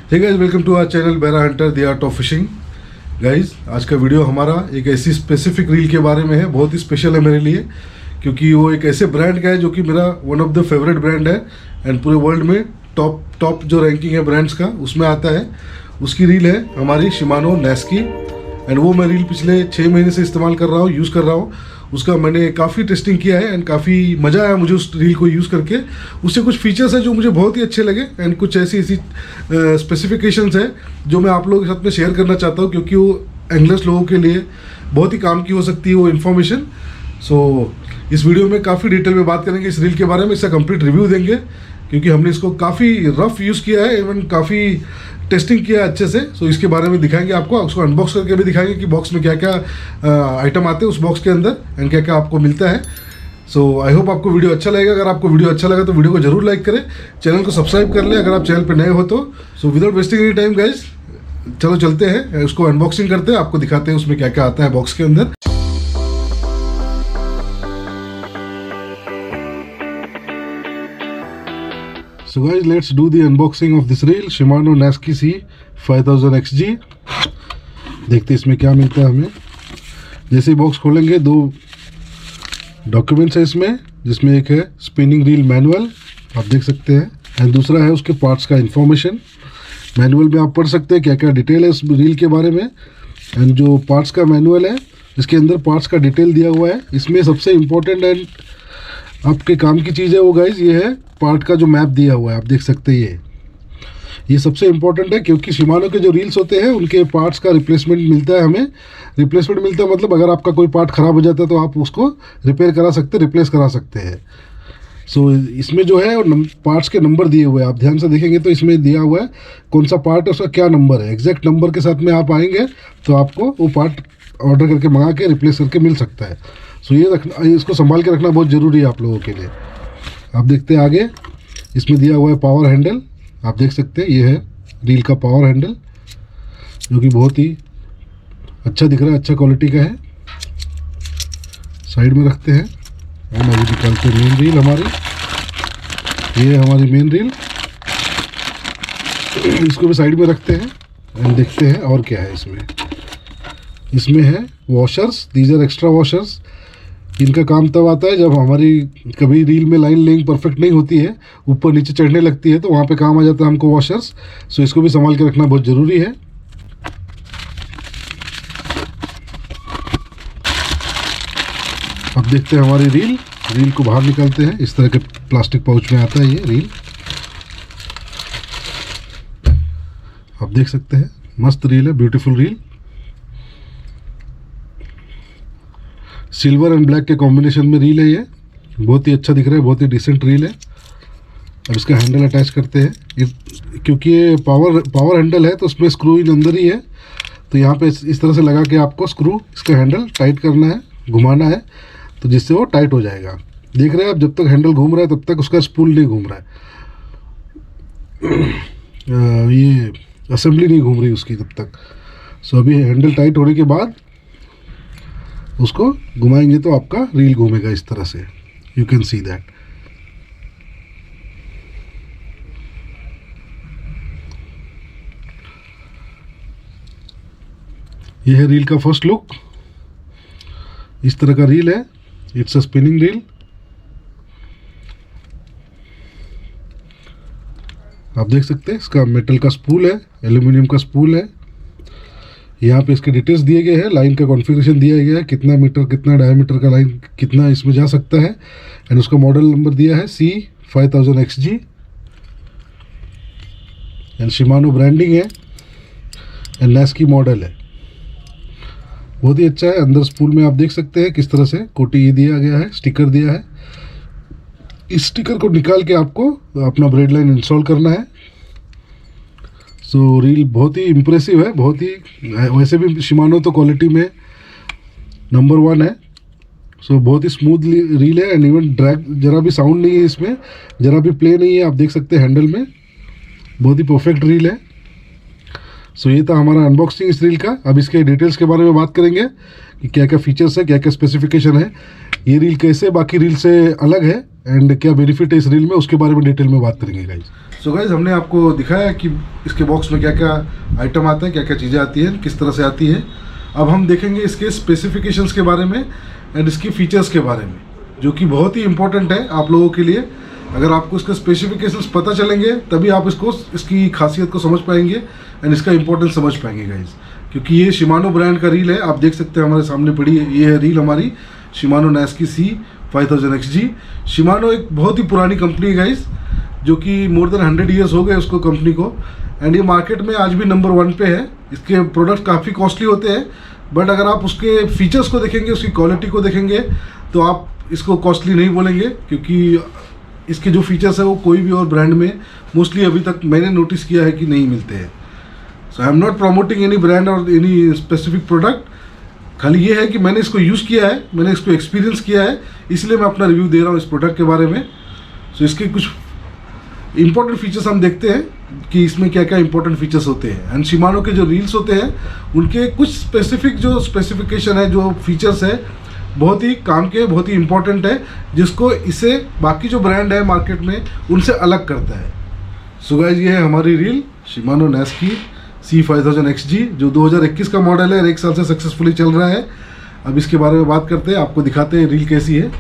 Hey guys, welcome to our channel Bera Hunter the art of fishing. Guys, आज का video हमारा एक ऐसी स्पेसिफिक रील के बारे में है, बहुत ही स्पेशल है मेरे लिए, क्योंकि वो एक ऐसे ब्रांड का है जो कि मेरा one of the favourite brand है एंड पूरे वर्ल्ड में टॉप जो रैंकिंग है ब्रांड्स का उसमें आता है। उसकी रील है हमारी शिमानो नेस्की एंड वो मैं रील पिछले 6 महीने से इस्तेमाल कर रहा हूँ, यूज़ कर रहा हूँ। उसका मैंने काफ़ी टेस्टिंग किया है एंड काफ़ी मज़ा आया मुझे उस रील को यूज़ करके। उससे कुछ फीचर्स हैं जो मुझे बहुत ही अच्छे लगे एंड कुछ ऐसी स्पेसिफिकेशंस हैं जो मैं आप लोगों के साथ में शेयर करना चाहता हूँ, क्योंकि वो एंगलर्स लोगों के लिए बहुत ही काम की हो सकती है वो इन्फॉर्मेशन। सो इस वीडियो में काफ़ी डिटेल में बात करेंगे इस रील के बारे में, इसका कंप्लीट रिव्यू देंगे, क्योंकि हमने इसको काफ़ी रफ यूज़ किया है, इवन काफ़ी टेस्टिंग किया है अच्छे से। सो इसके बारे में दिखाएंगे आपको, उसको अनबॉक्स करके भी दिखाएंगे कि बॉक्स में क्या क्या आइटम आते हैं उस बॉक्स के अंदर एंड क्या क्या आपको मिलता है। सो आई होप आपको वीडियो अच्छा लगेगा। अगर आपको वीडियो अच्छा लगा तो वीडियो को जरूर लाइक करें, चैनल को सब्सक्राइब कर लें अगर आप चैनल पर नए हो तो। So without wasting any time guys, चलो चलते हैं, उसको अनबॉक्सिंग करते हैं, आपको दिखाते हैं उसमें क्या क्या आता है बॉक्स के अंदर। So guys, let's do the unboxing of this reel Shimano Neski C 5000 XG। देखते हैं इसमें क्या मिलता है हमें। जैसे ही बॉक्स खोलेंगे, 2 डॉक्यूमेंट्स है इसमें, जिसमें एक है स्पिनिंग रील मैनुअल, आप देख सकते हैं, एंड दूसरा है उसके पार्ट्स का इंफॉर्मेशन। मैनुअल में आप पढ़ सकते हैं क्या क्या डिटेल है इस रील के बारे में, एंड जो पार्ट्स का मैनुअल है इसके अंदर पार्ट्स का डिटेल दिया हुआ है। इसमें सबसे इम्पोर्टेंट एंड आपके काम की चीज़ है वो गाइज, ये है पार्ट का जो मैप दिया हुआ है, आप देख सकते हैं। ये सबसे इम्पोर्टेंट है, क्योंकि शिमानो के जो रील्स होते हैं उनके पार्ट्स का रिप्लेसमेंट मिलता है हमें। रिप्लेसमेंट मिलता है मतलब अगर आपका कोई पार्ट ख़राब हो जाता है तो आप उसको रिपेयर करा सकते, रिप्लेस करा सकते हैं। सो इसमें जो है पार्ट्स के नंबर दिए हुए हैं, आप ध्यान से देखेंगे तो इसमें दिया हुआ है कौन सा पार्ट है, उसका क्या नंबर है। एग्जैक्ट नंबर के साथ में आप आएंगे तो आपको वो पार्ट ऑर्डर करके मंगा के रिप्लेस करके मिल सकता है। सो ये रखना, इसको संभाल के रखना बहुत ज़रूरी है आप लोगों के लिए। आप देखते हैं आगे, इसमें दिया हुआ है पावर हैंडल, आप देख सकते हैं, ये है रील का पावर हैंडल जो कि बहुत ही अच्छा दिख रहा है, अच्छा क्वालिटी का है। साइड में रखते हैं और अभी निकालते हैं मेन रील हमारी। ये है हमारी मेन रील, इसको भी साइड में रखते हैं और देखते हैं और क्या है इसमें। इसमें है washers, these are extra washers. इनका काम तब आता है जब हमारी कभी रील में लाइन लेंग परफेक्ट नहीं होती है, ऊपर नीचे चढ़ने लगती है, तो वहाँ पे काम आ जाता है हमको वॉशर्स। सो इसको भी संभाल के रखना बहुत ज़रूरी है। अब देखते हैं हमारी रील को बाहर निकालते हैं। इस तरह के प्लास्टिक पाउच में आता है ये रील, आप देख सकते हैं, मस्त रील है, beautiful reel. Silver and black के कॉम्बिनेशन में रील है ये, बहुत ही अच्छा दिख रहा है, बहुत ही डिसेंट रील है। अब इसका हैंडल अटैच करते हैं, क्योंकि ये पावर हैंडल है तो उसमें स्क्रू इन अंदर ही है, तो यहाँ पे इस तरह से लगा के आपको स्क्रू इसका हैंडल टाइट करना है, घुमाना है, तो जिससे वो टाइट हो जाएगा। देख रहे हैं आप, जब तक हैंडल घूम रहा है तब तक उसका स्पूल नहीं घूम रहा है, ये असेंबली नहीं घूम रही उसकी तब तक। सो अभी हैंडल टाइट होने के बाद उसको घुमाएंगे तो आपका रील घूमेगा इस तरह से, यू कैन सी दैट। यह है रील का फर्स्ट लुक, इस तरह का रील है, इट्स अ स्पिनिंग रील। आप देख सकते हैं इसका मेटल का स्पूल है, एल्यूमिनियम का स्पूल है। यहाँ पे इसके डिटेल्स दिए गए हैं, लाइन का कॉन्फ़िगरेशन दिया गया है, कितना मीटर कितना डायमीटर का लाइन कितना इसमें जा सकता है, एंड उसका मॉडल नंबर दिया है C 5000 XG and Shimano branding है एंड नेस्की मॉडल है, बहुत ही अच्छा है। अंदर स्पूल में आप देख सकते हैं किस तरह से कोटी दिया गया है, स्टिकर दिया है। इस स्टिकर को निकाल के आपको अपना ब्रेड लाइन इंस्टॉल करना है। सो रील बहुत ही इम्प्रेसिव है, बहुत ही, वैसे भी शिमानो तो क्वालिटी में नंबर 1 है। सो बहुत ही स्मूथ रील है एंड इवन ड्रैग जरा भी साउंड नहीं है इसमें, जरा भी प्ले नहीं है, आप देख सकते हैं हैंडल में, बहुत ही परफेक्ट रील है। सो ये था हमारा अनबॉक्सिंग इस रील का। अब इसके डिटेल्स के बारे में बात करेंगे कि क्या क्या फीचर्स है, क्या क्या स्पेसिफिकेशन है, ये रील कैसे बाकी रील से अलग है एंड क्या बेनिफिट है इस रील में, उसके बारे में डिटेल में बात करेंगे गाइस। सो गाइज हमने आपको दिखाया कि इसके बॉक्स में क्या क्या आइटम आता है, क्या क्या चीज़ें आती हैं, किस तरह से आती है। अब हम देखेंगे इसके स्पेसिफिकेशंस के बारे में एंड इसकी फ़ीचर्स के बारे में, जो कि बहुत ही इंपॉर्टेंट है आप लोगों के लिए। अगर आपको इसके स्पेसिफिकेशंस पता चलेंगे तभी आप इसकी खासियत को समझ पाएंगे एंड इसका इंपॉर्टेंस समझ पाएंगे गाइज। क्योंकि ये शिमानो ब्रांड का रील है, आप देख सकते हैं हमारे सामने पड़ी है, ये है रील हमारी शिमानो नास्की C5000XG। शिमानो एक बहुत ही पुरानी कंपनी है गाइज, जो कि मोर देन 100 ईयर्स हो गए उसको कंपनी को, एंड ये मार्केट में आज भी नंबर 1 पे है। इसके प्रोडक्ट काफ़ी कॉस्टली होते हैं, बट अगर आप उसके फीचर्स को देखेंगे, उसकी क्वालिटी को देखेंगे, तो आप इसको कॉस्टली नहीं बोलेंगे, क्योंकि इसके जो फीचर्स है वो कोई भी और ब्रांड में मोस्टली अभी तक मैंने नोटिस किया है कि नहीं मिलते हैं। So I am not promoting any brand और एनी स्पेसिफिक प्रोडक्ट, खाली ये है कि मैंने इसको यूज़ किया है, मैंने इसको एक्सपीरियंस किया है, इसलिए मैं अपना रिव्यू दे रहा हूँ इस प्रोडक्ट के बारे में। सो इसके कुछ इंपॉर्टेंट फीचर्स हम देखते हैं कि इसमें क्या क्या इंपॉर्टेंट फीचर्स होते हैं। एंड शिमानो के जो रील्स होते हैं उनके कुछ स्पेसिफिक जो स्पेसिफिकेशन है, जो फीचर्स है, बहुत ही काम के, बहुत ही इंपॉर्टेंट है, जिसको इसे बाकी जो ब्रांड है मार्केट में उनसे अलग करता है। सो गाइस ये है हमारी रील शिमानो नास्की C5000XG, जो 2021 का मॉडल है और 1 साल से सक्सेसफुली चल रहा है। अब इसके बारे में बात करते हैं, आपको दिखाते हैं रील कैसी है।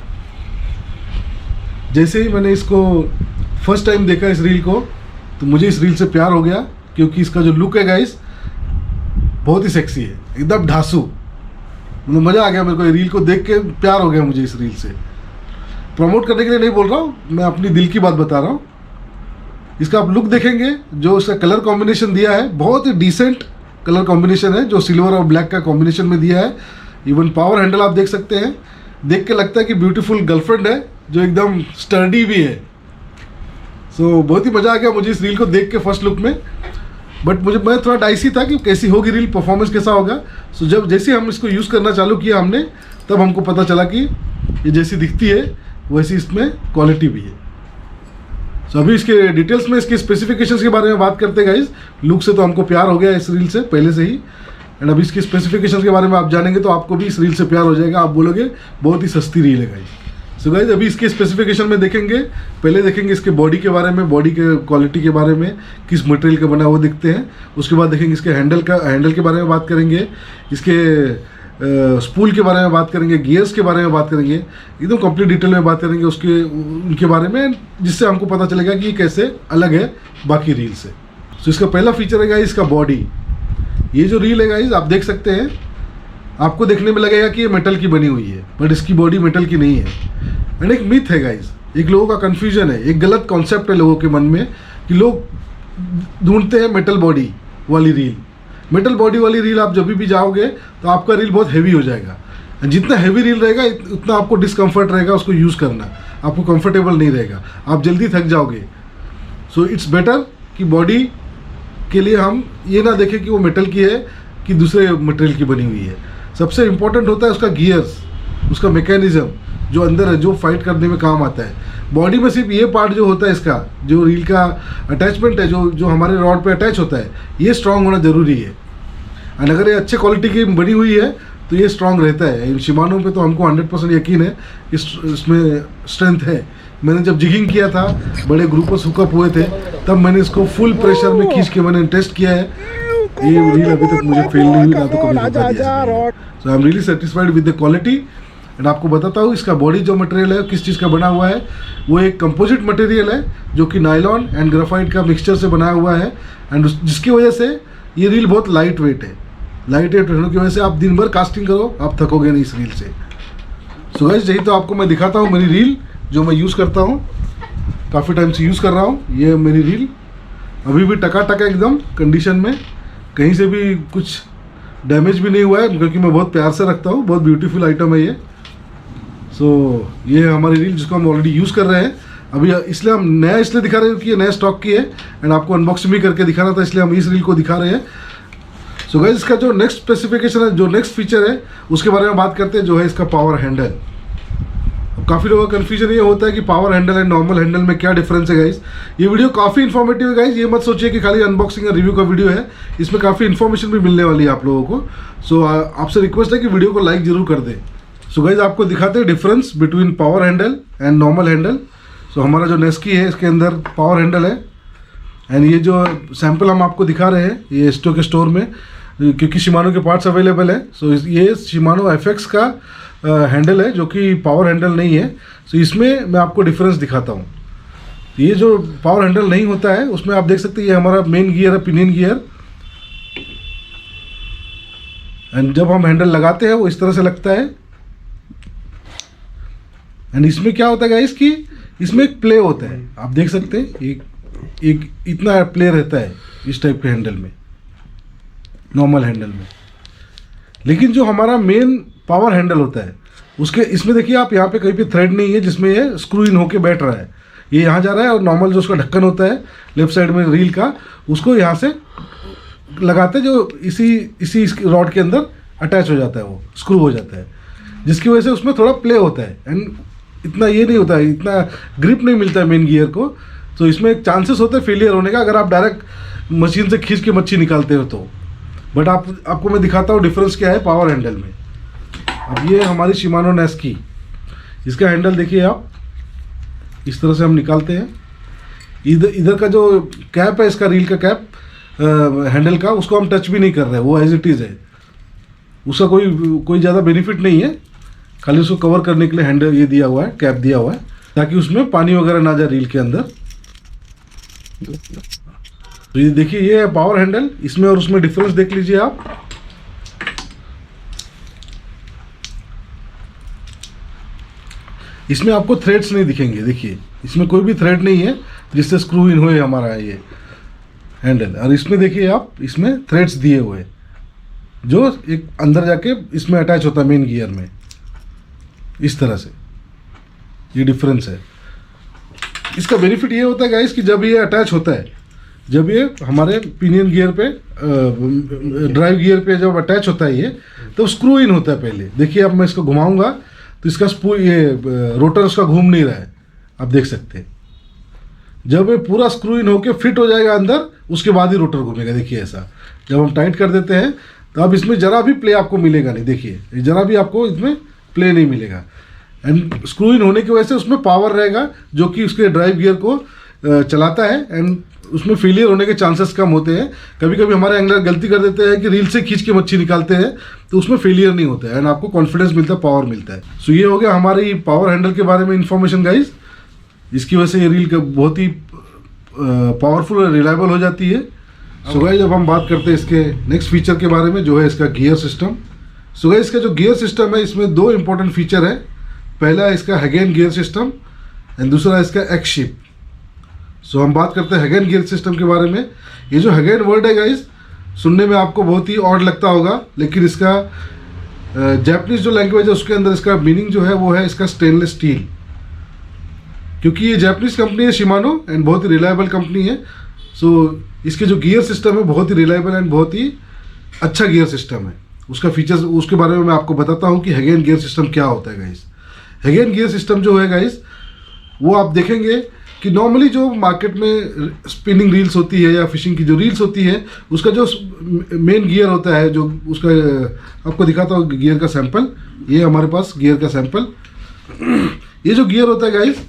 जैसे ही मैंने इसको फर्स्ट टाइम देखा इस रील को, तो मुझे इस रील से प्यार हो गया, क्योंकि इसका जो लुक है गाइस बहुत ही सेक्सी है, एकदम ढासू। मतलब मज़ा आ गया मेरे को, ये रील को देख के प्यार हो गया मुझे इस रील से। प्रमोट करने के लिए नहीं बोल रहा हूँ, मैं अपनी दिल की बात बता रहा हूँ। इसका आप लुक देखेंगे, जो इसका कलर कॉम्बिनेशन दिया है बहुत ही डिसेंट कलर कॉम्बिनेशन है, जो सिल्वर और ब्लैक का कॉम्बिनेशन में दिया है। इवन पावर हैंडल आप देख सकते हैं, देख के लगता है कि ब्यूटीफुल गर्लफ्रेंड है जो एकदम स्टर्डी भी है। सो बहुत ही मज़ा आ गया मुझे इस रील को देख के फर्स्ट लुक में। बट मैं थोड़ा डाइसी था कि कैसी होगी रील, परफॉर्मेंस कैसा होगा। सो जैसे हम इसको यूज़ करना चालू किया हमने, तब हमको पता चला कि ये जैसी दिखती है वैसी इसमें क्वालिटी भी है। सो अभी इसके डिटेल्स में, इसके स्पेसिफिकेशंस के बारे में बात करते हैं गाइज। लुक से तो हमको प्यार हो गया इस रील से पहले से ही, एंड अभी इसके स्पेसिफिकेशंस के बारे में आप जानेंगे तो आपको भी इस रील से प्यार हो जाएगा। आप बोलोगे बहुत ही सस्ती रील है गाइज। सो गाइज अभी इसके स्पेसिफिकेशन में देखेंगे, पहले देखेंगे इसके बॉडी के बारे में, बॉडी के क्वालिटी के बारे में, किस मटेरियल का बना वो देखते हैं। उसके बाद देखेंगे इसके हैंडल के बारे में बात करेंगे, इसके स्पूल के बारे में बात करेंगे, गियर्स के बारे में बात करेंगे, एकदम कंप्लीट डिटेल में बात करेंगे उनके बारे में, जिससे हमको पता चलेगा कि ये कैसे अलग है बाकी रील से। सो इसका पहला फीचर है गाइज इसका बॉडी। ये जो रील है गाइज आप देख सकते हैं, आपको देखने में लगेगा कि ये मेटल की बनी हुई है, बट इसकी बॉडी मेटल की नहीं है। एंड एक मिथ है गाइज, एक लोगों का कन्फ्यूजन है, एक गलत कॉन्सेप्ट है लोगों के मन में कि लोग ढूंढते हैं मेटल बॉडी वाली रील। मेटल बॉडी वाली रील आप जब भी जाओगे तो आपका रील बहुत हैवी हो जाएगा, जितना हैवी रील रहेगा उतना आपको डिस्कम्फर्ट रहेगा उसको यूज़ करना, आपको कंफर्टेबल नहीं रहेगा, आप जल्दी थक जाओगे। सो इट्स बेटर कि बॉडी के लिए हम ये ना देखें कि वो मेटल की है कि दूसरे मटेरियल की बनी हुई है। सबसे इम्पोर्टेंट होता है उसका गियर्स, उसका मैकेनिज्म जो अंदर है, जो फाइट करने में काम आता है। बॉडी में सिर्फ ये पार्ट जो होता है इसका, जो रील का अटैचमेंट है, जो हमारे रॉड पे अटैच होता है, ये स्ट्रांग होना ज़रूरी है। एंड अगर ये अच्छे क्वालिटी की बनी हुई है तो ये स्ट्रांग रहता है। शिमानो पे तो हमको 100% यकीन है कि इसमें स्ट्रेंथ है। मैंने जब जिगिंग किया था, बड़े ग्रुप्स हुकअप हुए थे, तब मैंने इसको फुल प्रेशर में खींच के मैंने टेस्ट किया है। ये रील अभी तक मुझे फेल नहीं हुई, ना तो कभी धोखा दिया। So I am really satisfied with the quality. And आपको बताता हूँ इसका बॉडी जो मटेरियल है किस चीज़ का बना हुआ है, वो एक कंपोजिट मटेरियल है जो कि नायलॉन एंड ग्राफाइट का मिक्सचर से बनाया हुआ है। एंड जिसकी वजह से ये रील बहुत लाइट वेट है। लाइट वेट होने की वजह से आप दिन भर कास्टिंग करो, आप थकोगे नहीं इस रील से। सो गाइस यही तो आपको मैं दिखाता हूँ मेरी रील जो मैं यूज़ करता हूँ, काफ़ी टाइम से यूज़ कर रहा हूँ। ये मेरी रील अभी भी टका एकदम कंडीशन में, कहीं से भी कुछ डैमेज भी नहीं हुआ है, क्योंकि मैं बहुत प्यार से रखता हूँ। बहुत ब्यूटीफुल आइटम है ये। सो ये है हमारी रील जिसको हम ऑलरेडी यूज़ कर रहे हैं अभी। इसलिए हम नया इसलिए दिखा रहे हैं कि ये नया स्टॉक की है, एंड आपको अनबॉक्सिंग भी करके दिखाना था, इसलिए हम इस रील को दिखा रहे हैं। सो गाइस इसका जो नेक्स्ट स्पेसिफिकेशन है, जो नेक्स्ट फीचर है, उसके बारे में बात करते हैं, जो है इसका पावर हैंडल। काफ़ी लोगों का कन्फ्यूजन ये होता है कि power handle and normal handle में क्या डिफरेंस है गाइस। ये वीडियो काफ़ी इन्फॉर्मेटिव है गाइस, ये मत सोचिए कि खाली अनबॉक्सिंग और रिव्यू का वीडियो है, इसमें काफ़ी इन्फॉर्मेशन भी मिलने वाली है आप लोगों को। सो आपसे रिक्वेस्ट है कि वीडियो को लाइक जरूर कर दें। सो गाइस आपको दिखाते हैं difference between power handle and normal handle. So हमारा जो नेस्की है इसके अंदर पावर हैंडल है, एंड ये जो सैंपल हम आपको दिखा रहे हैं ये स्टोर के स्टोर में, क्योंकि शिमानो के पार्ट्स अवेलेबल है। सो ये शिमानो FX का हैंडल है जो कि पावर हैंडल नहीं है। सो इसमें मैं आपको डिफरेंस दिखाता हूँ। ये जो पावर हैंडल नहीं होता है उसमें आप देख सकते हैं ये हमारा मेन गियर है, पिनियन गियर, एंड जब हम हैंडल लगाते हैं वो इस तरह से लगता है। एंड इसमें क्या होता है गाइस कि इसमें एक प्ले होता है, आप देख सकते हैं एक इतना प्ले रहता है इस टाइप के हैंडल में, नॉर्मल हैंडल में। लेकिन जो हमारा मेन पावर हैंडल होता है उसके इसमें देखिए आप यहाँ पे कहीं पे थ्रेड नहीं है जिसमें ये स्क्रू इन होके बैठ रहा है, ये यहाँ जा रहा है और नॉर्मल जो उसका ढक्कन होता है लेफ्ट साइड में रील का, उसको यहाँ से लगाते हैं जो इसी रॉड के अंदर अटैच हो जाता है, वो स्क्रू हो जाता है, जिसकी वजह से उसमें थोड़ा प्ले होता है एंड इतना ये नहीं होता है, इतना ग्रिप नहीं मिलता है मेन गियर को। तो इसमें एक चांसेस होता है फेलियर होने का अगर आप डायरेक्ट मशीन से खींच के मच्छी निकालते हो तो। बट आपको मैं दिखाता हूँ डिफरेंस क्या है पावर हैंडल में। अब ये हमारी शिमानो नेस्की, इसका हैंडल देखिए आप, इस तरह से हम निकालते हैं। इधर का जो कैप है इसका रील का कैप हैंडल का, उसको हम टच भी नहीं कर रहे, वो एज इट इज़ है, उसका कोई ज़्यादा बेनिफिट नहीं है, खाली उसको कवर करने के लिए हैंडल ये दिया हुआ है, कैप दिया हुआ है ताकि उसमें पानी वगैरह ना जाए रील के अंदर। तो ये देखिए ये है पावर हैंडल, इसमें और उसमें डिफरेंस देख लीजिए आप। इसमें आपको थ्रेड्स नहीं दिखेंगे, देखिए इसमें कोई भी थ्रेड नहीं है जिससे स्क्रू इन हुए हमारा ये हैंडल। और इसमें देखिए आप, इसमें थ्रेड्स दिए हुए जो एक अंदर जाके इसमें अटैच होता है मेन गियर में, इस तरह से। ये डिफरेंस है। इसका बेनिफिट ये होता है गाइस कि जब ये अटैच होता है, जब ये हमारे पिनियन गियर पे ड्राइव गियर पे जब अटैच होता है ये, तो स्क्रू इन होता है पहले। देखिए अब मैं इसको घुमाऊंगा तो इसका ये रोटर उसका घूम नहीं रहा है, आप देख सकते हैं। जब ये पूरा स्क्रू इन होके फिट हो जाएगा अंदर, उसके बाद ही रोटर घूमेगा। देखिए ऐसा जब हम टाइट कर देते हैं तो अब इसमें ज़रा भी प्ले आपको मिलेगा नहीं, देखिए ज़रा भी आपको इसमें प्ले नहीं मिलेगा। एंड स्क्रू इन होने की वजह से उसमें पावर रहेगा जो कि उसके ड्राइव गियर को चलाता है, एंड उसमें फेलियर होने के चांसेस कम होते हैं। कभी कभी हमारे एंगलर गलती कर देते हैं कि रील से खींच के मच्छी निकालते हैं, तो उसमें फेलियर नहीं होता है एंड आपको कॉन्फिडेंस मिलता है, पावर मिलता है। सो ये हो गया हमारी पावर हैंडल के बारे में इन्फॉर्मेशन गाइज। इसकी वजह से ये रील बहुत ही पावरफुल और रिलायबल हो जाती है। सो गाइज अब हम बात करते हैं इसके नेक्स्ट फीचर के बारे में, जो है इसका गियर सिस्टम। सो गाइज इसका जो गियर सिस्टम है इसमें दो इंपॉर्टेंट फीचर है। पहला है इसका हैगेन गियर सिस्टम एंड दूसरा है इसका एक्स शिप। सो हम बात करते हैं हैगेन गियर सिस्टम के बारे में। ये जो हैगेन वर्ड है गाइज, सुनने में आपको बहुत ही ऑड लगता होगा, लेकिन इसका जापानीज जो लैंग्वेज है उसके अंदर इसका मीनिंग जो है वो है इसका स्टेनलेस स्टील। क्योंकि ये जापानीज कंपनी है शिमानो एंड बहुत ही रिलायबल कंपनी है। सो इसके जो गियर सिस्टम है बहुत ही रिलायबल एंड बहुत ही अच्छा गियर सिस्टम है। उसका फीचर्स उसके बारे में मैं आपको बताता हूँ कि हैगेन गियर सिस्टम क्या होता है गाइज। हैगेन गियर सिस्टम जो है गाइज, वो आप देखेंगे कि नॉर्मली जो मार्केट में स्पिनिंग रील्स होती है या फिशिंग की जो रील्स होती है, उसका जो मेन गियर होता है, जो उसका आपको दिखाता हूँ गियर का सैंपल। ये हमारे पास गियर का सैंपल। ये जो गियर होता है गाइज,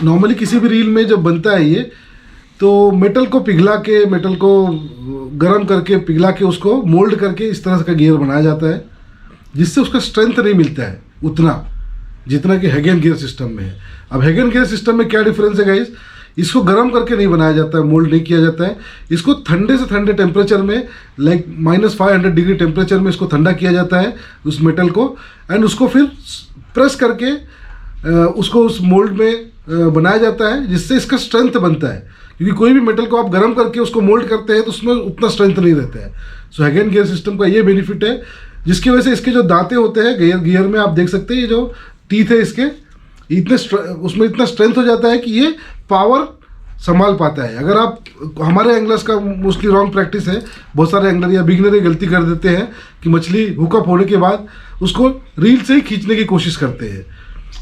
नॉर्मली किसी भी रील में जब बनता है ये, तो मेटल को पिघला के, मेटल को गर्म करके पिघला के उसको मोल्ड करके इस तरह का गियर बनाया जाता है, जिससे उसका स्ट्रेंथ नहीं मिलता है उतना जितना कि हैगेन गियर सिस्टम में है। अब हैगेन गियर सिस्टम में क्या डिफरेंस है गाइज, इसको गर्म करके नहीं बनाया जाता है, मोल्ड नहीं किया जाता है। इसको ठंडे से ठंडे टेम्परेचर में, लाइक -500 डिग्री टेम्परेचर में इसको ठंडा किया जाता है उस मेटल को, एंड उसको फिर प्रेस करके उसको उस मोल्ड में बनाया जाता है, जिससे इसका स्ट्रेंथ बनता है। क्योंकि कोई भी मेटल को आप गर्म करके उसको मोल्ड करते हैं तो उसमें उतना स्ट्रेंथ नहीं रहता है। सो हैगेन गियर सिस्टम का ये बेनिफिट है, जिसकी वजह से इसके जो दांते होते हैं गियर में, आप देख सकते हैं ये जो टीथ है इसके, उसमें इतना स्ट्रेंथ हो जाता है कि ये पावर संभाल पाता है। अगर आप, हमारे एंगलर्स का मोस्टली रॉन्ग प्रैक्टिस है, बहुत सारे एंगलर या बिगिनर ये गलती कर देते हैं कि मछली हुकअप होने के बाद उसको रील से ही खींचने की कोशिश करते हैं।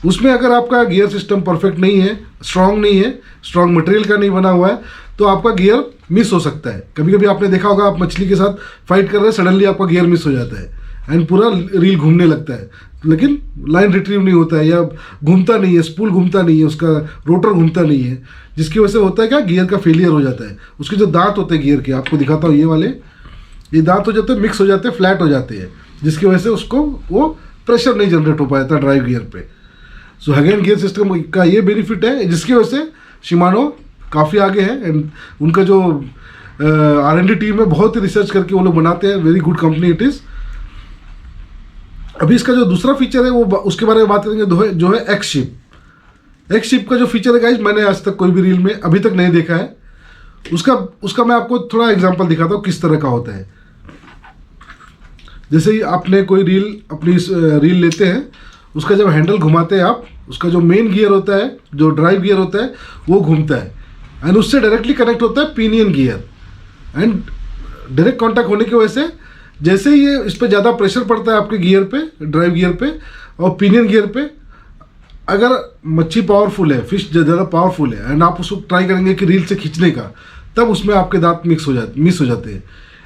उसमें अगर आपका गियर सिस्टम परफेक्ट नहीं है, स्ट्रांग नहीं है, स्ट्रांग मटेरियल का नहीं बना हुआ है, तो आपका गियर मिस हो सकता है। कभी कभी आपने देखा होगा, आप मछली के साथ फाइट कर रहे हैं, सडनली आपका गियर मिस हो जाता है एंड पूरा रील घूमने लगता है, लेकिन लाइन रिट्रीव नहीं होता है या घूमता नहीं है, स्पूल घूमता नहीं है, उसका रोटर घूमता नहीं है, जिसकी वजह से होता है क्या, गियर का फेलियर हो जाता है। उसके जो दांत होते हैं गियर के, आपको दिखाता हूँ, ये वाले, ये दांत हो जाते हैं, मिक्स हो जाते हैं, फ्लैट हो जाते हैं, जिसकी वजह से उसको वो प्रेशर नहीं जनरेट हो पाता ड्राइव गियर पे। सो हैगेन गियर सिस्टम का ये बेनिफिट है, जिसकी वजह से शिमानो काफ़ी आगे है। एंड उनका जो R&D टीम है, बहुत ही रिसर्च करके वो लोग बनाते हैं, very good company it is. अभी इसका जो दूसरा फीचर है वो उसके बारे में बात करेंगे, जो है एक्स शिप। एक्स शिप का जो फीचर है गाइस, मैंने आज तक कोई भी रील में अभी तक नहीं देखा है। उसका मैं आपको थोड़ा एग्जांपल दिखाता हूँ किस तरह का होता है। जैसे ही आपने कोई अपनी रील लेते हैं, उसका जब हैंडल घुमाते हैं आप, उसका जो मेन गियर होता है, जो ड्राइव गियर होता है, वो घूमता है एंड उससे डायरेक्टली कनेक्ट होता है pinion gear. And direct contact होने की वजह से जैसे ही ये इस पर ज़्यादा प्रेशर पड़ता है आपके गियर पे, ड्राइव गियर पे और पिनियन गियर पे, अगर मच्छी पावरफुल है, फिश ज़्यादा पावरफुल है एंड आप उसको ट्राई करेंगे कि रील से खींचने का, तब उसमें आपके दांत मिस हो जाते हैं।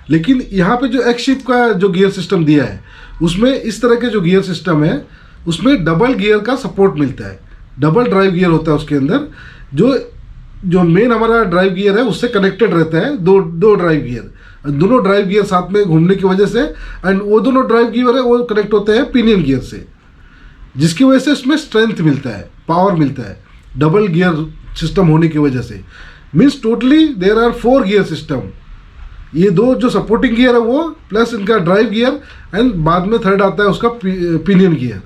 लेकिन यहाँ पे जो एक्स शिप का जो गियर सिस्टम दिया है, उसमें इस तरह के जो गियर सिस्टम है, उसमें डबल गियर का सपोर्ट मिलता है। डबल ड्राइव गियर होता है उसके अंदर, जो मेन हमारा ड्राइव गियर है उससे कनेक्टेड रहता है दो ड्राइव गियर, दोनों ड्राइव गियर साथ में घूमने की वजह से, एंड वो दोनों ड्राइव गियर है वो कनेक्ट होते हैं पिनियन गियर से, जिसकी वजह से उसमें स्ट्रेंथ मिलता है, पावर मिलता है, डबल गियर सिस्टम होने की वजह से। Means totally there are 4 gear system. ये दो जो सपोर्टिंग गियर है वो, प्लस इनका ड्राइव गियर, एंड बाद में थर्ड आता है उसका पिनियन गियर।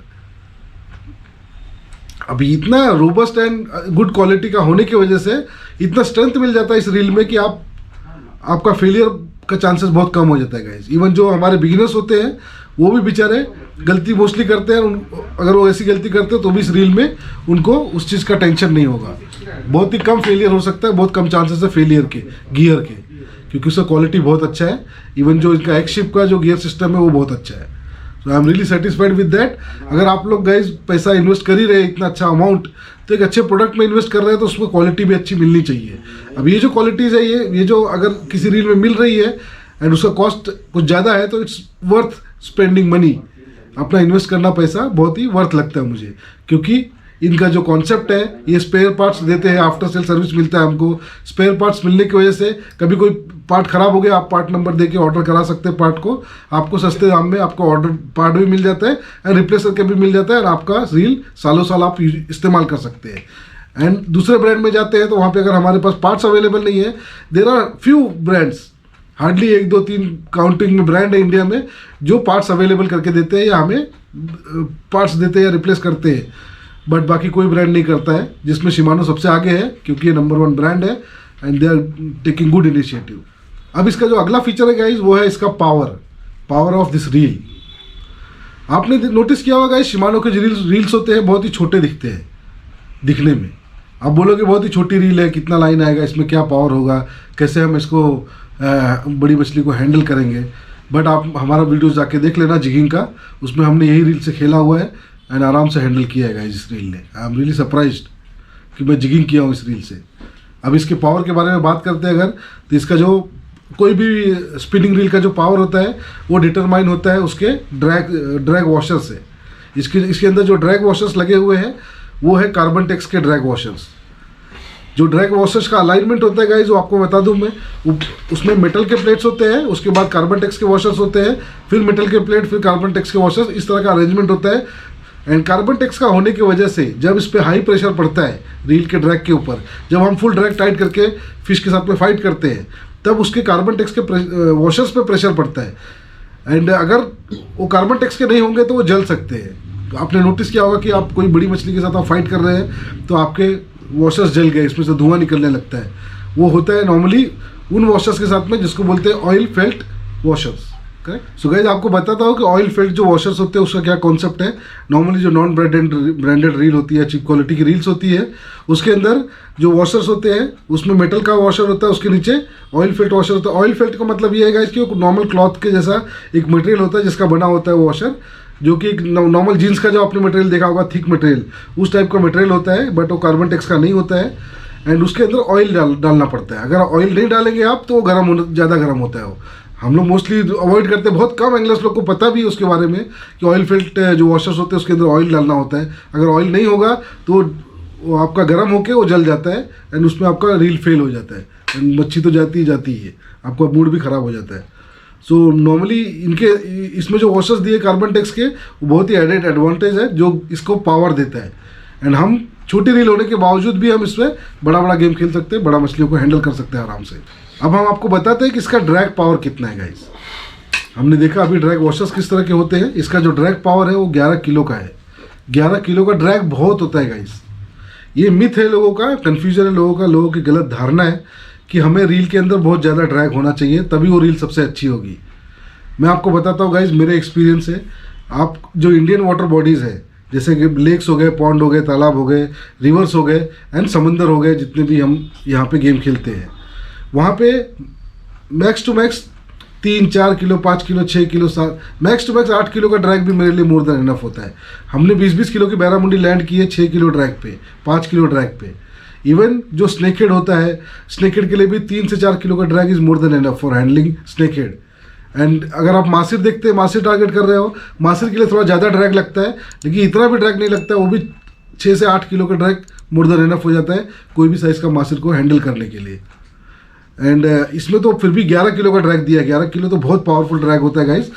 अभी इतना रोबस्ट एंड गुड क्वालिटी का होने की वजह से इतना स्ट्रेंथ मिल जाता है इस रील में कि आपका फेलियर का चांसेस बहुत कम हो जाता है गाइस। इवन जो हमारे बिगिनर्स होते हैं वो भी बेचारे गलती मोस्टली करते हैं, अगर वो ऐसी गलती करते हैं तो भी इस रील में उनको उस चीज़ का टेंशन नहीं होगा। बहुत ही कम फेलियर हो सकता है, बहुत कम चांसेस है फेलियर के गियर के, क्योंकि उसका क्वालिटी बहुत अच्छा है। इवन जो इनका एक्स शिप का जो गियर सिस्टम है वो बहुत अच्छा है। So I am really satisfied with that. अगर आप लोग गाइज पैसा इन्वेस्ट कर ही रहे इतना अच्छा अमाउंट, तो एक अच्छे प्रोडक्ट में इन्वेस्ट कर रहे हैं तो उसमें क्वालिटी भी अच्छी मिलनी चाहिए। अब ये जो क्वालिटीज़ है, ये जो अगर किसी रील में मिल रही है एंड उसका कॉस्ट कुछ ज़्यादा है, तो इट्स वर्थ स्पेंडिंग मनी। अपना इन्वेस्ट करना पैसा बहुत ही वर्थ लगता है मुझे, क्योंकि इनका जो कॉन्सेप्ट है, ये स्पेयर पार्ट्स देते हैं, आफ्टर सेल सर्विस मिलता है हमको। स्पेयर पार्ट्स मिलने की वजह से कभी कोई पार्ट ख़राब हो गया, आप पार्ट नंबर दे के ऑर्डर करा सकते हैं पार्ट को, आपको सस्ते दाम में आपको ऑर्डर पार्ट भी मिल जाता है एंड रिप्लेस करके भी मिल जाता है, और आपका रील सालों साल आप इस्तेमाल कर सकते हैं। एंड दूसरे ब्रांड में जाते हैं तो वहाँ पर अगर हमारे पास पार्ट्स अवेलेबल नहीं है, there are few brands, hardly 1 2 3 counting में ब्रांड है इंडिया में जो पार्ट्स अवेलेबल करके देते हैं या हमें पार्ट्स देते हैं या रिप्लेस करते हैं, बट बाकी कोई ब्रांड नहीं करता है, जिसमें शिमानो सबसे आगे है क्योंकि ये नंबर 1 ब्रांड है and they are taking good initiative. अब इसका जो अगला फीचर है गाइज वो है इसका पावर ऑफ दिस रील। आपने नोटिस किया होगा गाइज, शिमानो के जो रील्स होते हैं बहुत ही छोटे दिखते हैं दिखने में। आप बोलोगे बहुत ही छोटी रील है, कितना लाइन आएगा, इसमें क्या पावर होगा, कैसे हम इसको बड़ी मछली को हैंडल करेंगे। बट आप हमारा वीडियो जाके देख लेना जिगिंग का, उसमें हमने यही रील से खेला हुआ है एंड आराम से हैंडल किया है गाइस इस रील ने। आई एम रियली सरप्राइज्ड कि मैं जिगिंग किया हूँ इस रील से। अब इसके पावर के बारे में बात करते हैं अगर, तो इसका जो कोई भी स्पिनिंग रील का जो पावर होता है वो डिटरमाइन होता है उसके ड्रैग वॉशर से। इसके अंदर जो ड्रैग वॉशर्स लगे हुए हैं वो है कार्बन टेक्स के ड्रैग वॉशर्स। जो ड्रैग वॉशर्स का अलाइनमेंट होता है गाइज, वो आपको बता दूं मैं, उसमें मेटल के प्लेट्स होते हैं, उसके बाद कार्बन टेक्स के वॉशर्स होते हैं, फिर मेटल के प्लेट, फिर कार्बन टेक्स के वॉशर्स, इस तरह का अरेंजमेंट होता है। एंड कार्बन टेक्स का होने की वजह से जब इस पर हाई प्रेशर पड़ता है रील के ड्रैग के ऊपर, जब हम फुल ड्रैग टाइट करके फिश के साथ में फाइट करते हैं, तब उसके कार्बन टेक्स के वॉशर्स पे प्रेशर पड़ता है। एंड अगर वो कार्बन टेक्स के नहीं होंगे तो वो जल सकते हैं। आपने नोटिस किया होगा कि आप कोई बड़ी मछली के साथ आप फाइट कर रहे हैं तो आपके वॉशर्स जल गए, इसमें से धुआं निकलने लगता है। वो होता है नॉर्मली उन वॉशर्स के साथ में जिसको बोलते हैं oil felt washers. Correct. So guys आपको बताता हूँ कि ऑयल फेल्ट जो वॉशर्स होते हैं उसका क्या कॉन्सेप्ट है। नॉर्मली जो नॉन ब्रांडेड रील होती है, चीप क्वालिटी की रील्स होती है, उसके अंदर जो वॉशर्स होते हैं उसमें मेटल का वॉशर होता है, उसके नीचे ऑयल फेल्ट वॉशर होता है। ऑयल फेल्ट का मतलब ये है गाइस कि नॉर्मल क्लॉथ के जैसा एक मटेरियल होता है जिसका बना होता है वॉशर, जो कि एक नॉर्मल जीन्स का जो आपने मटेरियल देखा होगा, थिक मटेरियल, उस टाइप का मटेरियल होता है, बट वो कार्बन टेक्स का नहीं होता है। एंड उसके अंदर ऑयल डालना पड़ता है। अगर ऑयल नहीं डालेंगे आप तो वो ज़्यादा गर्म होता है वो। हम लोग मोस्टली अवॉइड करते हैं, बहुत कम एंगलर्स लोग को पता भी है उसके बारे में कि ऑयल फिल्ट जो वॉशर्स होते हैं उसके अंदर ऑयल डालना होता है। अगर ऑयल नहीं होगा तो वो आपका गर्म होके वो जल जाता है एंड उसमें आपका रील फेल हो जाता है एंड मच्छी तो जाती ही है, आपका मूड भी ख़राब हो जाता है। सो नॉर्मली इनके इसमें जो वॉशर्स दिए कार्बनटेक्स के वो बहुत ही एडेड एडवांटेज है जो इसको पावर देता है। एंड हम छोटी रील होने के बावजूद भी हम इसमें बड़ा बड़ा गेम खेल सकते हैं, बड़ा मछलियों को हैंडल कर सकते हैं आराम से। अब हम आपको बताते हैं कि इसका ड्रैग पावर कितना है गाइस। हमने देखा अभी ड्रैग वॉशर्स किस तरह के होते हैं, इसका जो ड्रैग पावर है वो 11 किलो का है। 11 किलो का ड्रैग बहुत होता है गाइस। ये मिथ है लोगों का, कन्फ्यूजन है लोगों की गलत धारणा है कि हमें रील के अंदर बहुत ज़्यादा ड्रैग होना चाहिए तभी वो रील सबसे अच्छी होगी। मैं आपको बताता हूँ गाइस, मेरे एक्सपीरियंस से आप जो इंडियन वाटर बॉडीज़ है जैसे कि लेक्स हो गए, पॉन्ड हो गए, तालाब हो गए, रिवर्स हो गए एंड समंदर हो गए, जितने भी हम यहाँ पे गेम खेलते हैं वहाँ पे max to max 3-4 kilo, 5 kilo, 6 kilo, max to max 8 kilo का ड्रैग भी मेरे लिए मोर देन इनफ होता है। हमने 20-20 किलो की बैरामुंडी लैंड की है 6 किलो ड्रैग पे, 5 किलो ड्रैग पे। इवन जो स्नेकहेड होता है, स्नेकहेड के लिए भी 3 से 4 किलो का drag is more than enough for handling snakehead. And अगर आप मासिर देखते हैं, मासिर टारगेट कर रहे हो, मासिर के लिए थोड़ा ज़्यादा ड्रैग लगता है, लेकिन इतना भी ड्रैग नहीं लगता है, वो भी 6 से 8 किलो का ड्रैग मोर देन इनफ हो जाता है कोई भी साइज़ का मासिर को हैंडल करने के लिए। एंड इसमें तो फिर भी 11 किलो का ड्रैग दिया है। 11 किलो तो बहुत पावरफुल ड्रैग होता है गाइस।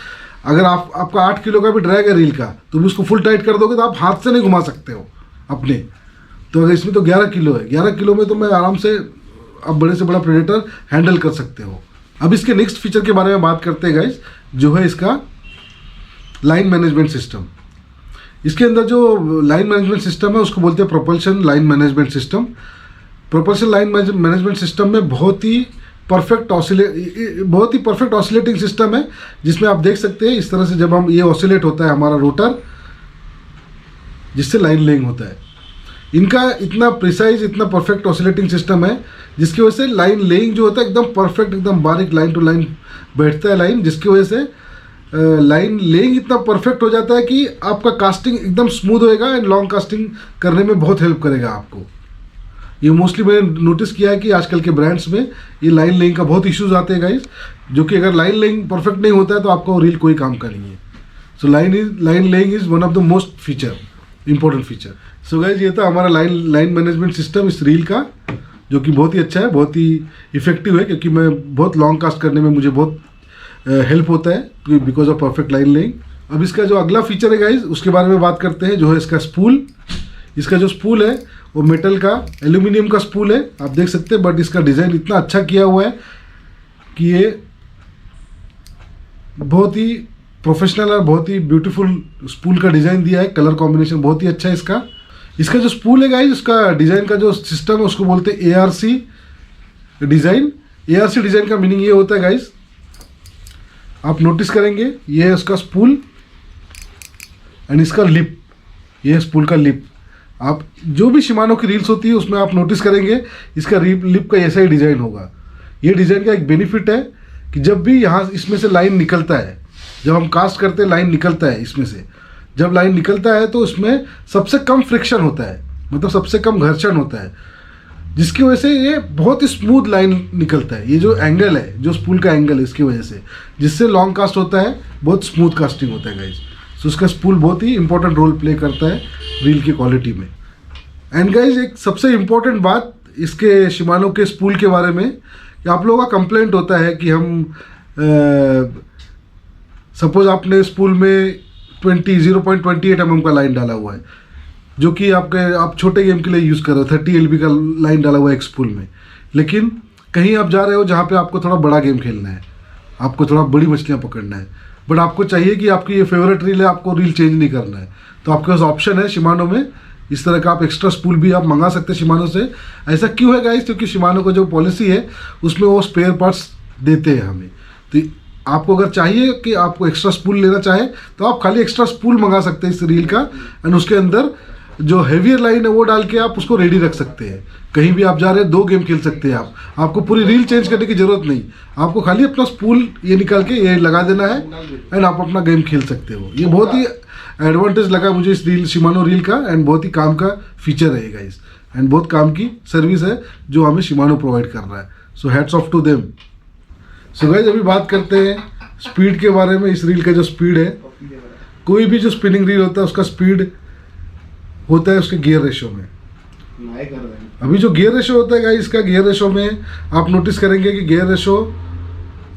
अगर आपका 8 किलो का भी ड्रैग है रील का, तो भी उसको फुल टाइट कर दोगे तो आप हाथ से नहीं घुमा सकते हो अपने। तो अगर इसमें तो 11 किलो है, 11 किलो में तो मैं आराम से आप बड़े से बड़ा प्रेडेटर हैंडल कर सकते हो। अब इसके नेक्स्ट फीचर के बारे में बात करते हैं गाइस, जो है इसका लाइन मैनेजमेंट सिस्टम। इसके अंदर जो लाइन मैनेजमेंट सिस्टम है उसको बोलते हैं propulsion line management system. Propulsion line management system में बहुत ही परफेक्ट ऑसिलेटिंग सिस्टम है, जिसमें आप देख सकते हैं इस तरह से जब हम ये ऑसिलेट होता है हमारा रोटर, जिससे लाइन लेइंग होता है। इनका इतना प्रिसाइज, इतना परफेक्ट ऑसिलेटिंग सिस्टम है जिसकी वजह से लाइन लेइंग जो होता है एकदम परफेक्ट, एकदम बारीक लाइन टू लाइन बैठता है लाइन, जिसकी वजह से लाइन लेइंग इतना परफेक्ट हो जाता है कि आपका कास्टिंग एकदम स्मूथ होएगा एंड लॉन्ग कास्टिंग करने में बहुत हेल्प करेगा आपको। ये मोस्टली मैंने नोटिस किया है कि आजकल के ब्रांड्स में ये लाइन लेइंग का बहुत इश्यूज आते हैं गाइस, जो कि अगर लाइन लेइंग परफेक्ट नहीं होता है तो आपका रील कोई काम का नहीं है। So line laying is one of the most feature, important feature. So guys ये था हमारा लाइन मैनेजमेंट सिस्टम इस रील का, जो कि बहुत ही अच्छा है, बहुत ही इफेक्टिव है, क्योंकि मैं बहुत लॉन्ग कास्ट करने में मुझे बहुत हेल्प होता है because of perfect line laying. अब इसका जो अगला फीचर है गाइस उसके बारे में बात करते हैं, जो है इसका स्पूल। इसका जो स्पूल है वो मेटल का, एल्यूमिनियम का स्पूल है, आप देख सकते हैं, बट इसका डिज़ाइन इतना अच्छा किया हुआ है कि ये बहुत ही प्रोफेशनल और बहुत ही ब्यूटीफुल स्पूल का डिज़ाइन दिया है। कलर कॉम्बिनेशन बहुत ही अच्छा है इसका। इसका जो स्पूल है गाइस, उसका डिज़ाइन का जो सिस्टम है उसको बोलते हैं ARC डिज़ाइन। ARC डिज़ाइन का मीनिंग ये होता है गाइस, आप नोटिस करेंगे ये है उसका स्पूल एंड इसका लिप, ये है स्पूल का लिप। आप जो भी शिमानो की रील्स होती है उसमें आप नोटिस करेंगे इसका लिप का ऐसा ही डिज़ाइन होगा। ये डिज़ाइन का एक बेनिफिट है कि जब भी यहाँ इसमें से लाइन निकलता है, जब हम कास्ट करते हैं लाइन निकलता है इसमें से, जब लाइन निकलता है तो उसमें सबसे कम फ्रिक्शन होता है, मतलब सबसे कम घर्षण होता है, जिसकी वजह से ये बहुत ही स्मूथ लाइन निकलता है। ये जो एंगल है, जो स्पूल का एंगल है, इसकी वजह से जिससे लॉन्ग कास्ट होता है, बहुत स्मूथ कास्टिंग होता है गाइज। सो उसका स्पूल बहुत ही इंपॉर्टेंट रोल प्ले करता है रील की क्वालिटी में। एंड गाइज एक सबसे इम्पोर्टेंट बात इसके शिमानो के स्पूल के बारे में, कि आप लोगों का कंप्लेंट होता है कि हम सपोज आपने स्पूल में 0.28 mm का लाइन डाला हुआ है, जो कि आप छोटे गेम के लिए यूज़ कर रहे हो, 30 LB का लाइन डाला हुआ है एक स्पूल में, लेकिन कहीं आप जा रहे हो जहाँ पे आपको थोड़ा बड़ा गेम खेलना है, आपको थोड़ा बड़ी मछलियाँ पकड़ना है, बट आपको चाहिए कि आपकी ये फेवरेट रील है, आपको रील चेंज नहीं करना है, तो आपके पास ऑप्शन है शिमानो में इस तरह का, आप एक्स्ट्रा स्पूल भी आप मंगा सकते हैं शिमानो से। ऐसा क्यों है गाइस? क्योंकि शिमानो का जो पॉलिसी है उसमें वो स्पेयर पार्ट्स देते हैं हमें। तो आपको अगर चाहिए कि आपको एक्स्ट्रा स्पूल लेना चाहे तो आप खाली एक्स्ट्रा स्पूल मंगा सकते हैं इस रील का, एंड उसके अंदर जो हेवियर लाइन है वो डाल के आप उसको रेडी रख सकते हैं। कहीं भी आप जा रहे हैं 2 गेम खेल सकते हैं आप, आपको पूरी रील चेंज करने की ज़रूरत नहीं, आपको खाली अपना स्पूल ये निकाल के ये लगा देना है एंड आप अपना गेम खेल सकते हो। ये बहुत ही एडवांटेज लगा मुझे इस रील, शिमानो रील का, एंड बहुत ही काम का फीचर है गाइस, एंड बहुत काम की सर्विस है जो हमें शिमानो प्रोवाइड कर रहा है। So hats off to them. So guys अभी बात करते हैं स्पीड के बारे में। इस रील का जो स्पीड है, कोई भी जो स्पिनिंग रील होता है उसका स्पीड होता है उसके गियर रेशो में। अभी जो गियर रेशो होता है गाइस, इसका गियर रेशो में आप नोटिस करेंगे कि गियर रेशो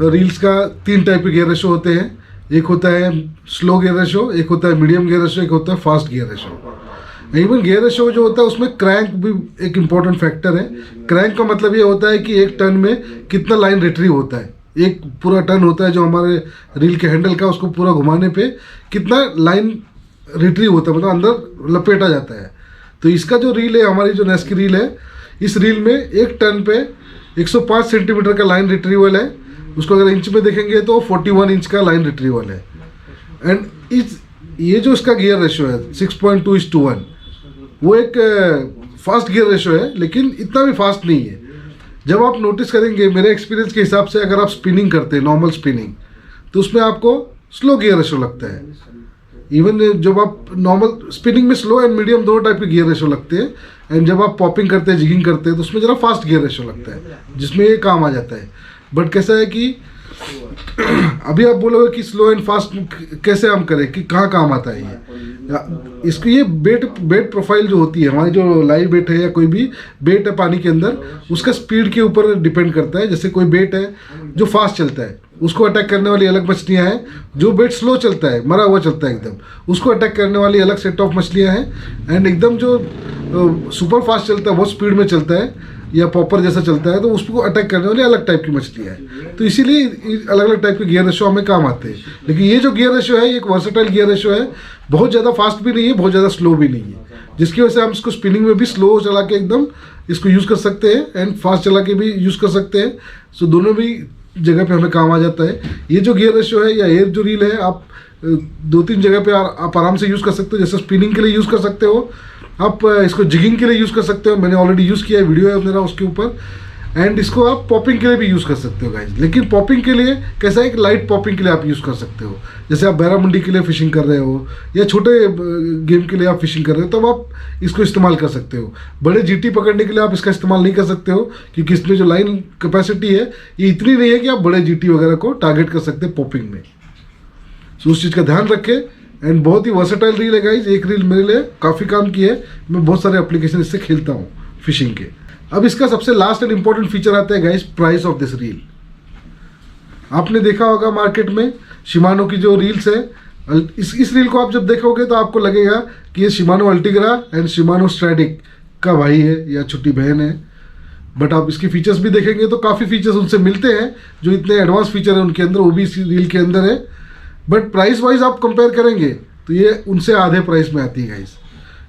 रील्स का 3 टाइप के गियर रेशो होते हैं। एक होता है स्लो गियर रेशो, एक होता है मीडियम गियर रेशो, एक होता है fast gear ratio. Even gear ratio जो होता है उसमें क्रैंक भी एक इम्पॉर्टेंट फैक्टर है। क्रैंक का मतलब ये होता है कि एक टर्न में कितना लाइन रिट्रीव होता है। एक पूरा टर्न होता है जो हमारे रील के हैंडल का, उसको पूरा घुमाने पे कितना लाइन रिट्रीव होता है, मतलब अंदर लपेटा जाता है। तो इसका जो रील है, हमारी जो नेस्की रील है, इस रील में एक टर्न पे 105 सेंटीमीटर का लाइन रिट्रीवल है। उसको अगर इंच में देखेंगे तो 41 इंच का लाइन रिट्रीवल है। एंड ये जो इसका गियर रेशो है 6.2:1, वो एक फास्ट गियर रेशो है, लेकिन इतना भी फास्ट नहीं है। जब आप नोटिस करेंगे, मेरे एक्सपीरियंस के हिसाब से, अगर आप स्पिनिंग करते हैं नॉर्मल स्पिनिंग, तो उसमें आपको स्लो गियर रेशो लगता है। इवन जब आप नॉर्मल स्पिनिंग में स्लो एंड मीडियम दोनों टाइप के गियर रेशो लगते हैं। एंड जब आप पॉपिंग करते हैं, जिगिंग करते हैं, तो उसमें जरा फास्ट गियर रेशो लगता है, जिसमें ये काम आ जाता है। बट कैसा है कि अभी आप बोलोगे कि स्लो एंड फास्ट कैसे हम करें, कि कहाँ काम आता है ये। इसको ये बेट प्रोफाइल जो होती है, हमारी जो लाइव बेट है या कोई भी बेट है पानी के अंदर, उसका स्पीड के ऊपर डिपेंड करता है। जैसे कोई बेट है जो फास्ट चलता है, उसको अटैक करने वाली अलग मछलियाँ हैं। जो बेट स्लो चलता है, मरा हुआ चलता है एकदम, उसको अटैक करने वाली अलग सेट ऑफ मछलियाँ हैं। एंड एकदम जो सुपर फास्ट चलता है, बहुत स्पीड में चलता है या पॉपर जैसा चलता है, तो उसको अटैक करने वाली अलग टाइप की मछलियाँ हैं। तो इसीलिए अलग अलग टाइप के गियर रेशो हमें काम आते हैं। लेकिन ये जो गियर रेशो है, एक वर्सेटाइल गियर रेशो है, बहुत ज़्यादा फास्ट भी नहीं है, बहुत ज़्यादा स्लो भी नहीं है, जिसकी वजह से हम इसको स्पिनिंग में भी स्लो चला के एकदम इसको यूज़ कर सकते हैं, एंड फास्ट चला के भी यूज़ कर सकते हैं। सो दोनों भी जगह पे हमें काम आ जाता है। ये जो गियर रेशो है या एयर जो रील है, आप 2-3 जगह पे आप आराम से यूज़ कर सकते हो। जैसे स्पिनिंग के लिए यूज़ कर सकते हो, आप इसको जिगिंग के लिए यूज़ कर सकते हो, मैंने ऑलरेडी यूज़ किया है, वीडियो है मेरा उसके ऊपर। एंड इसको आप पॉपिंग के लिए भी यूज़ कर सकते हो गाइज। लेकिन पॉपिंग के लिए कैसा है कि लाइट पॉपिंग के लिए आप यूज़ कर सकते हो। जैसे आप बैरामुंडी के लिए फ़िशिंग कर रहे हो या छोटे गेम के लिए आप फिशिंग कर रहे हो, तब आप इसको इस्तेमाल कर सकते हो। बड़े जीटी पकड़ने के लिए आप इसका इस्तेमाल नहीं कर सकते हो, क्योंकि इसमें जो लाइन कैपेसिटी है ये इतनी नहीं है कि आप बड़े जीटी वगैरह को टारगेट कर सकते हैं पॉपिंग में। सो उस चीज़ का ध्यान रखें। एंड बहुत ही वर्सेटाइल रील है गाइज। एक रील मेरे लिए काफ़ी काम की है, मैं बहुत सारे एप्लीकेशन इससे खेलता हूँ फिशिंग के। अब इसका सबसे लास्ट एंड इम्पॉर्टेंट फीचर आता है guys, price of this reel. आपने देखा होगा मार्केट में शिमानो की जो रील्स है, इस रील को आप जब देखोगे तो आपको लगेगा कि ये शिमानो अल्टीग्रा एंड शिमानो स्ट्रैडिक का भाई है या छोटी बहन है। बट आप इसके फीचर्स भी देखेंगे तो काफ़ी फीचर्स उनसे मिलते हैं, जो इतने एडवांस फीचर है उनके अंदर, वो भी इस रील के अंदर है। बट प्राइस वाइज आप कंपेयर करेंगे तो ये उनसे आधे प्राइस में आती है गाइस।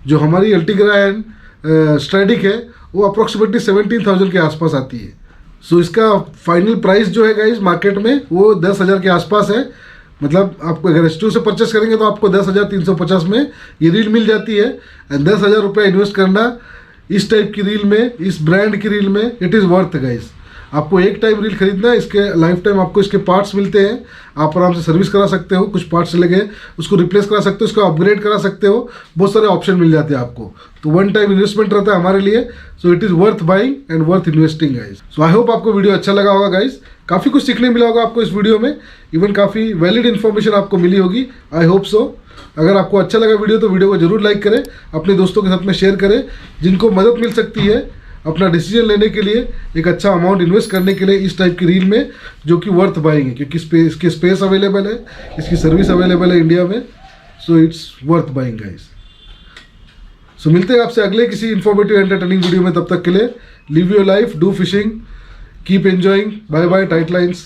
जो हमारी अल्टीग्रा एंड स्ट्रैडिक है वो अप्रोक्सीमेटली 17,000 के आसपास आती है। सो इसका फाइनल प्राइस जो है गाइस मार्केट में वो 10,000 के आसपास है। मतलब आपको अगर S2 से परचेस करेंगे तो आपको 10,350 में ये रील मिल जाती है। एंड 10,000 रुपये इन्वेस्ट करना इस टाइप की रील में, इस ब्रांड की रील में, इट इज़ वर्थ गाइस। आपको एक टाइम रील खरीदना है, इसके लाइफ टाइम आपको इसके पार्ट्स मिलते हैं, आप आराम से सर्विस करा सकते हो, कुछ पार्ट्स चले गए उसको रिप्लेस करा सकते हो, उसको अपग्रेड करा सकते हो, बहुत सारे ऑप्शन मिल जाते हैं आपको। तो वन टाइम इन्वेस्टमेंट रहता है हमारे लिए। So it is worth buying and worth investing guys. So I hope आपको वीडियो अच्छा लगा होगा गाइज। काफ़ी कुछ सीखने मिला होगा आपको इस वीडियो में, इवन काफ़ी वैलिड इन्फॉर्मेशन आपको मिली होगी। I hope so. अगर आपको अच्छा लगा वीडियो तो वीडियो को जरूर लाइक करें, अपने दोस्तों के साथ में शेयर करें, जिनको मदद मिल सकती है अपना डिसीजन लेने के लिए, एक अच्छा अमाउंट इन्वेस्ट करने के लिए इस टाइप की रील में, जो कि वर्थ बाइंग है, क्योंकि इसके स्पेस अवेलेबल है, इसकी सर्विस अवेलेबल है इंडिया में। So it's worth buying guys. So मिलते हैं आपसे अगले किसी इन्फॉर्मेटिव एंटरटेनिंग वीडियो में। तब तक के लिए live your life, do fishing, keep enjoying, bye bye, tight lines.